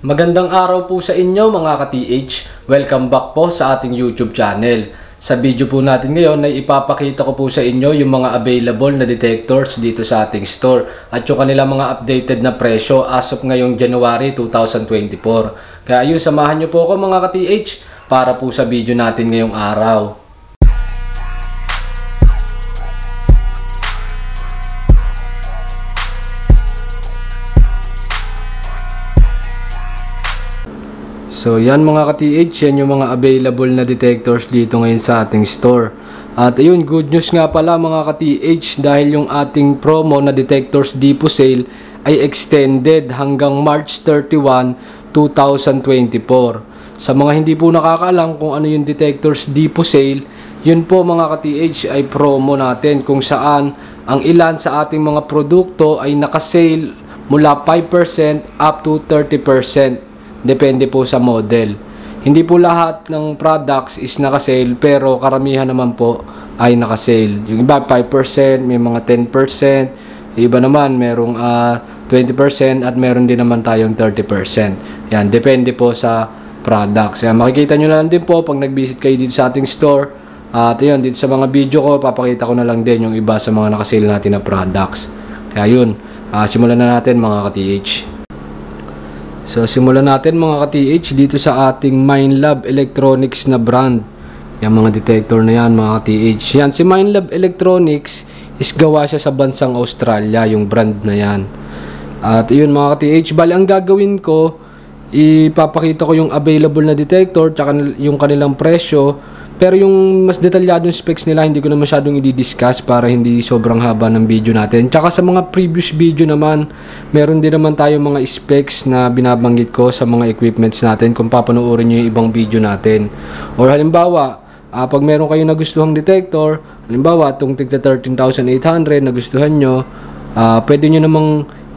Magandang araw po sa inyo mga ka-TH. Welcome back po sa ating YouTube channel. Sa video po natin ngayon ay ipapakita ko po sa inyo yung mga available na detectors dito sa ating store at yung kanilang mga updated na presyo as of ngayong January 2024. Kaya yun, samahan nyo po ako mga ka-TH para po sa video natin ngayong araw. So yan mga ka-TH, yan yung mga available na detectors dito ngayon sa ating store. At ayun, good news nga pala mga ka-TH dahil yung ating promo na detectors Depo sale ay extended hanggang March 31, 2024. Sa mga hindi po nakakaalam kung ano yung detectors Depo sale, yun po mga ka-TH ay promo natin kung saan ang ilan sa ating mga produkto ay nakasale mula 5% up to 30%. Depende po sa model. Hindi po lahat ng products is naka-sale pero karamihan naman po ay naka-sale. Yung iba 5%, may mga 10%, iba naman merong 20% at meron din naman tayong 30%. Yan, depende po sa products. Yan, makikita nyo na lang din po pag nag-visit kayo dito sa ating store. At yun, dito sa mga video ko, papakita ko na lang din yung iba sa mga naka-sale natin na products. Kaya yun, simulan na natin mga ka-TH. So, simulan natin mga ka-TH dito sa ating Minelab Electronics na brand. Yung mga detector na yan mga ka-TH. Yan, si Minelab Electronics is gawa siya sa bansang Australia, yung brand na yan. At yun mga ka-TH, bali ang gagawin ko, ipapakita ko yung available na detector, tsaka yung kanilang presyo. Pero yung mas detalyadong specs nila, hindi ko na masyadong i-discuss para hindi sobrang haba ng video natin. Tsaka sa mga previous video naman, meron din naman tayo mga specs na binabanggit ko sa mga equipments natin kung papanoorin nyo yung ibang video natin. Or halimbawa, pag meron kayong nagustuhang detector, halimbawa itong tigta 13,800 nagustuhan nyo, pwede nyo namang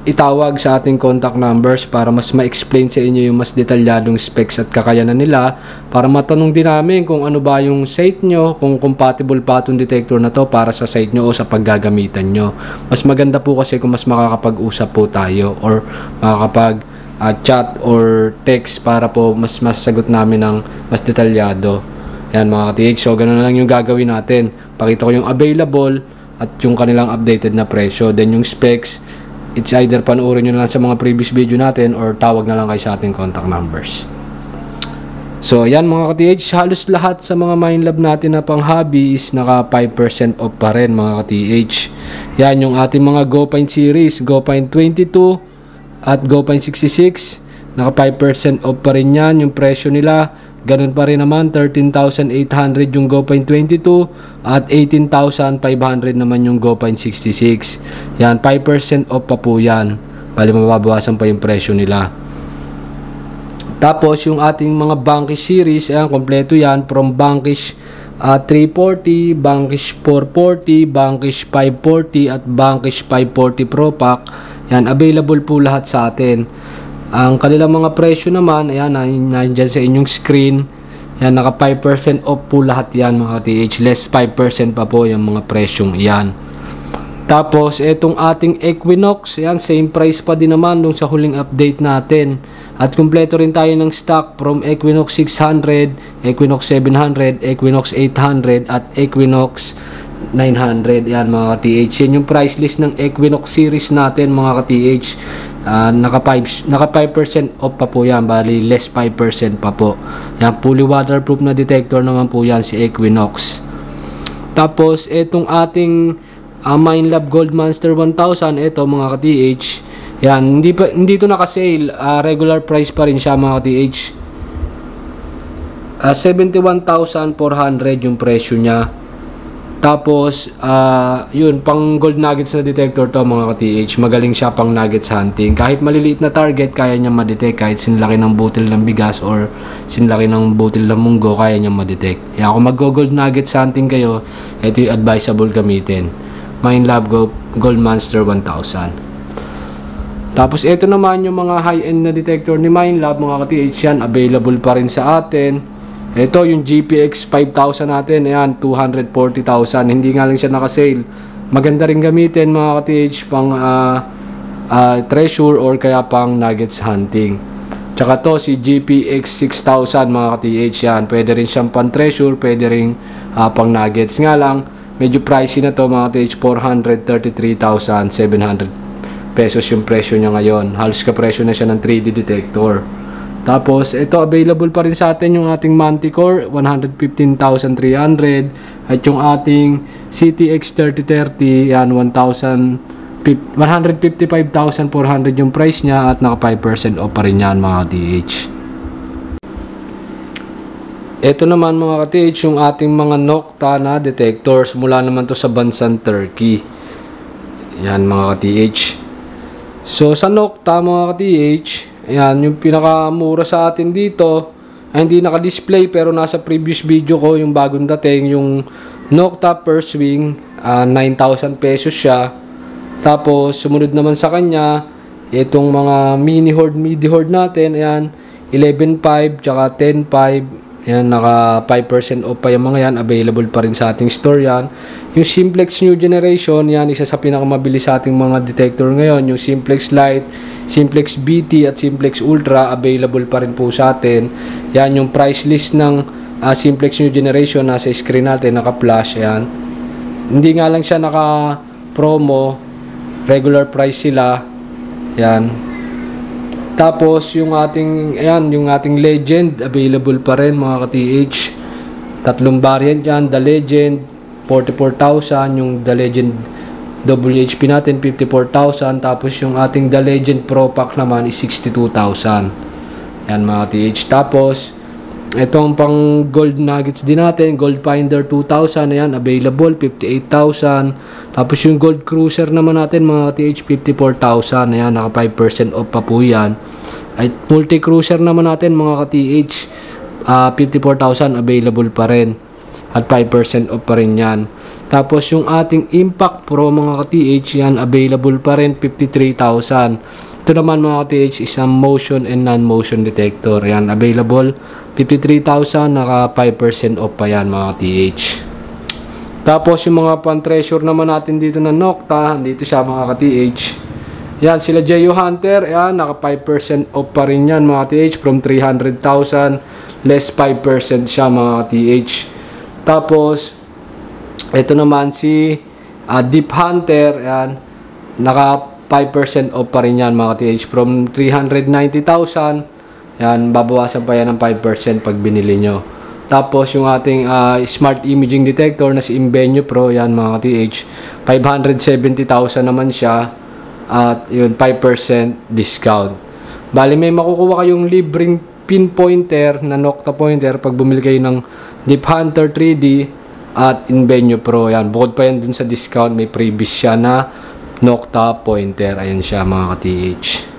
itawag sa ating contact numbers para mas ma-explain sa inyo yung mas detalyadong specs at kakayanan nila, para matanong din namin kung ano ba yung site nyo, kung compatible pa itong detector na to para sa site nyo o sa paggagamitan nyo. Mas maganda po kasi kung mas makakapag-usap po tayo or makakapag chat or text para po mas masasagot namin ng mas detalyado. Yan mga ka-TH, so ganun na lang yung gagawin natin. Pakita ko yung available at yung kanilang updated na presyo, then yung specs. It's either panoorin nyo na lang sa mga previous video natin or tawag na lang kayo sa ating contact numbers. So, yan mga ka-TH. Halos lahat sa mga Minelab natin na pang hobby is naka 5% off pa rin mga ka-TH. Yan yung ating mga GoPint series. GoPint 22 at GoPint 66. Naka 5% off pa rin yan. Yung presyo nila, ganun pa rin naman. 13,800 yung GoPint 22 at 18,500 naman yung GoPint 66. Yan, 5% off pa po yan. Bali mababawasan pa yung presyo nila. Tapos yung ating mga Bankish series, ayan, kompleto yan. From Bankish 340, Bankish 440, Bankish 540 at Bankish 540 Pro Pack. Yan, available po lahat sa atin. Ang kanilang mga presyo naman, ayan, nandiyan sa inyong screen. Yan, naka 5% off po lahat yan mga TH. Less 5% pa po yung mga presyong yan. Tapos, etong ating Equinox, ayan, same price pa din naman nung sa huling update natin. At kumpleto rin tayo ng stock from Equinox 600, Equinox 700, Equinox 800 at Equinox 900. Yan mga ka-TH. Yan yung price list ng Equinox series natin mga ka-TH. Naka 5% off pa po yan. Bali less 5% pa po. Yan, fully waterproof na detector naman po yan si Equinox. Tapos etong ating Minelab Gold Monster 1000, ito mga ka-TH. Yan, hindi to naka-sale. Regular price pa rin siya mga ka-TH. 71,400 yung presyo niya. Tapos, yun, pang gold nuggets na detector to mga ka-TH. Magaling siya pang nuggets hunting. Kahit maliliit na target, kaya niya ma-detect. Kahit sinlaki ng butil ng bigas or sinlaki ng butil ng munggo, kaya niya ma-detect. Kaya kung mag-gold nuggets hunting kayo, ito yung advisable gamitin. Minelab Gold Monster 1000. Tapos, ito naman yung mga high-end na detector ni Minelab mga ka-TH. Yan, available pa rin sa atin. Ito yung GPX 5000 natin, ayan, 240,000. Hindi nga lang siya naka-sale. Maganda rin gamitin mga ka-TH pang treasure or kaya pang nuggets hunting. Tsaka to si GPX 6000 mga ka-TH yan. Pwede rin siyang pan treasure, pwede rin pang nuggets. Nga lang, medyo pricey na to mga ka-TH. 433,700 pesos yung presyo niya ngayon. Halos ka presyo na siya ng 3D detector. Tapos ito available pa rin sa atin yung ating Manticore 115,300 at yung ating CTX 3030 yan 155,400 yung price niya at naka 5% off pa rin yan mga ka-TH. Ito naman mga ka-TH yung ating mga Nokta na detectors mula naman to sa bansang Turkey. Yan mga ka-TH. So sa Nokta mga ka-TH, ayan yung pinakamura sa atin dito ay hindi naka-display pero nasa previous video ko yung bagong dating yung Nokta First Swing 9,000 pesos siya. Tapos sumunod naman sa kanya itong mga mini hoard natin, ayan 11.5 tsaka 10.5. Ayan, naka 5% off pa yung mga yan. Available pa rin sa ating store yan. Yung Simplex New Generation, yan, isa sa pinakamabilis sa ating mga detector ngayon. Yung Simplex Lite, Simplex BT at Simplex Ultra, available pa rin po sa atin. Yan, yung price list ng Simplex New Generation, nasa screen natin, naka-flash, yan. Hindi nga lang siya naka-promo, regular price sila. Yan. Tapos yung ating ayan, yung ating Legend available pa rin mga ka-TH. Tatlong variant yan, The Legend 44,000, yung The Legend WHP natin 54,000, tapos yung ating The Legend Pro Pack naman is 62,000. Yan mga ka-TH. Tapos itong pang Gold Nuggets din natin, Gold Finder 2,000, ayan, available 58,000. Tapos yung Gold Cruiser naman natin mga ka-TH 54,000, ayan, naka 5% off pa po yan. Ay Multi Cruiser naman natin mga ka-TH 54,000, available pa rin at 5% off pa rin yan. Tapos yung ating Impact Pro mga ka-TH, yan, available pa rin 53,000. Ito naman mga ka-TH is a motion and non-motion detector, yan, available 53,000, naka 5% off pa yan mga ka-TH. Tapos yung mga pan-treasure naman natin dito na Nokta, dito siya mga ka-TH. Yan, sila JU Hunter, yan, naka 5% off pa rin yan mga ka-TH from 300,000, less 5% siya mga ka-TH. Tapos, ito naman si Deep Hunter, yan, naka 5% off pa rin yan mga ka-TH from 390,000. Yan, babawasan pa yan ng 5% pag binili nyo. Tapos yung ating smart imaging detector na si Invenio Pro, yan mga ka-TH, 570,000 naman siya at yun 5% discount. Bali may makukuha kayong libreng pinpointer na Nokta pointer pag bumili kayo ng Deep Hunter 3D at Invenio Pro. Yan, bukod pa yan dun sa discount, may previous siya na Nokta pointer. Ayan siya mga ka-TH.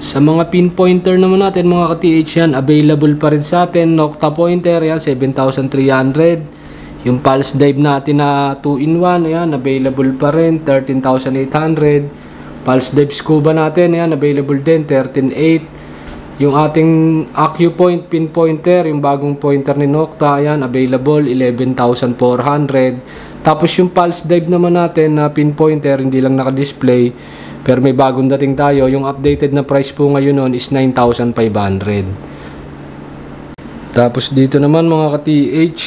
Sa mga pinpointer naman natin mga ka-TH, yan, available pa rin sa atin. Nokta pointer, yan, 7,300. Yung pulse dive natin na 2-in-1, yan, available pa rin, 13,800. Pulse dive scuba natin, yan, available din, 13,800. Yung ating AccuPoint pinpointer, yung bagong pointer ni Nokta, yan, available, 11,400. Tapos yung pulse dive naman natin na pinpointer, hindi lang naka-display, pero may bagong dating tayo. Yung updated na price po ngayon nun is 9,500. Tapos dito naman mga ka-TH,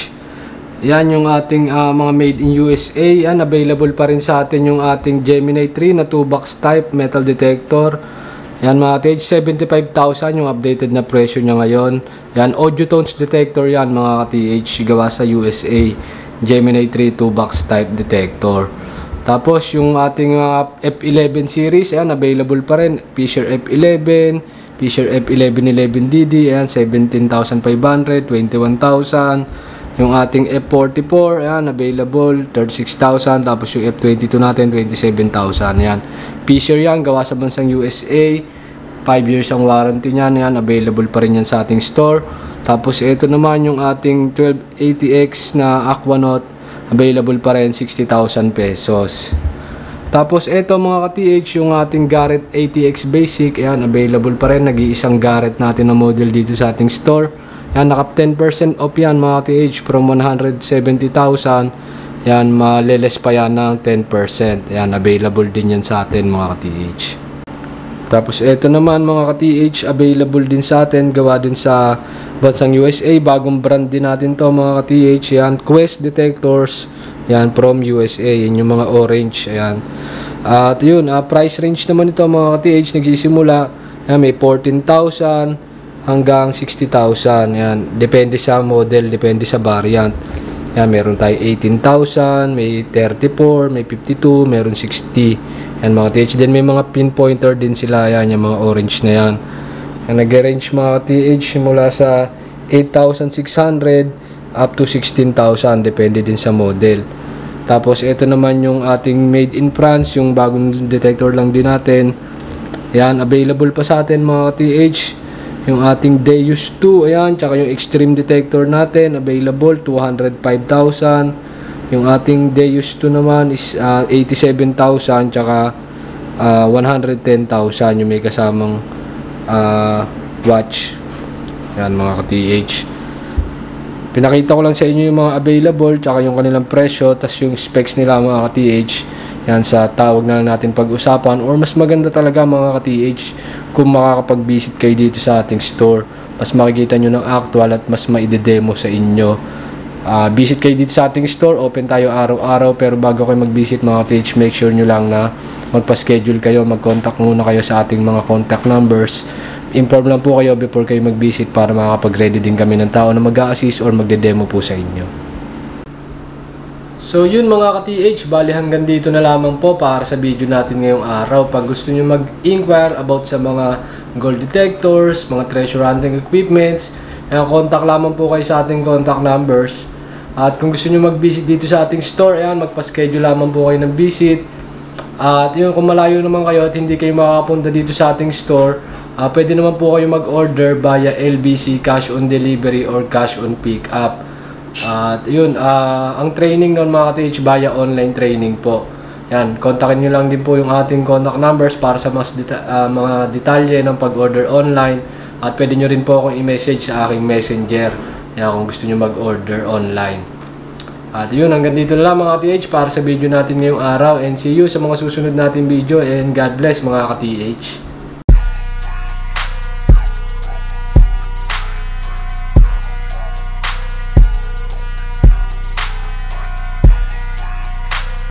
yan yung ating mga made in USA. Yan, available pa rin sa atin yung ating Gemini 3 na 2-box type metal detector. Yan mga ka-TH, 75,000 yung updated na presyo niya ngayon. Yan, audio tones detector yan mga ka-TH, gawa sa USA. Gemini 3 2-box type detector. Tapos yung ating F11 series, ayan, available pa rin. Fisher F11, Fisher F1111DD, ayan, 17,500, 21,000. Yung ating F44, ayan, available, 36,000. Tapos yung F22 natin, 27,000, ayan. Fisher yan, gawa sa bansang USA. 5 years ang warranty niyan, ayan, available pa rin yan sa ating store. Tapos ito naman yung ating 1280X na Aquanaut, available pa rin, 60,000 pesos. Tapos ito mga ka-TH, yung ating Garrett ATX Basic, ayan, available pa rin, nag-iisang Garrett natin na model dito sa ating store. Ayan, naka 10% off yan mga ka-TH from 170,000. Ayan, maleles pa yan ng 10%. Ayan, available din yan sa atin mga ka-TH. Tapos ito naman mga ka-TH, available din sa atin, gawa din sa bansang USA, bagong brand din natin to mga ka-TH. Yan, Quest detectors, yan from USA, yan yung mga orange, ayan. At yun, price range naman ito mga ka-TH, nagsisimula, yan, may 14,000 hanggang 60,000, yan, depende sa model, depende sa variant. Yan, meron tayo 18,000, may 34, may 52, meron 60. Yan mga TH. Then may mga pinpointer din sila. Yan, yung mga orange na yan. Yan, nag-range mga TH mula sa 8,600 up to 16,000. Depende din sa model. Tapos ito naman yung ating made in France. Yung bagong detector lang din natin. Yan, available pa sa atin mga TH. Yung ating Deus 2. Ayan, tsaka yung extreme detector natin. Available, 205,000. Yung ating Deus 2 naman is 87,000 tsaka 110,000 yung may kasamang watch. Yan mga ka-TH. Pinakita ko lang sa inyo yung mga available tsaka yung kanilang presyo, tas yung specs nila mga ka-TH. Yan, sa tawag na lang natin pag-usapan, or mas maganda talaga mga ka-TH kung makakapag-visit kayo dito sa ating store. Mas makikita nyo ng actual at mas maide-demo sa inyo. Visit kayo dito sa ating store, open tayo araw-araw, pero bago kayo mag-visit mga TH, make sure nyo lang na magpa-schedule kayo, mag-contact muna kayo sa ating mga contact numbers. Inform lang po kayo before kayo mag-visit para makakapag-ready din kami ng tao na mag-a-assist or magde-demo po sa inyo. So yun mga ka-TH, bali hanggang dito na lamang po para sa video natin ngayong araw. Pag gusto nyo mag-inquire about sa mga gold detectors, mga treasure hunting equipments, contact lamang po kayo sa ating contact numbers. At kung gusto nyo mag-visit dito sa ating store, ayan, magpa-schedule lamang po kayo ng visit. At yun, kung malayo naman kayo at hindi kayo makakapunta dito sa ating store, pwede naman po kayo mag-order via LBC, cash on delivery or cash on pick up. At yun, ang training nun mga ka-TH via online training po. Yan, kontakin nyo lang din po yung ating contact numbers para sa mas mga detalye ng pag-order online. At pwede nyo rin po akong i-message sa aking messenger. Yan, kung gusto nyo mag-order online. At yun, hanggang dito na lang mga ka-TH para sa video natin ngayong araw. And see you sa mga susunod natin video. And God bless mga ka-TH.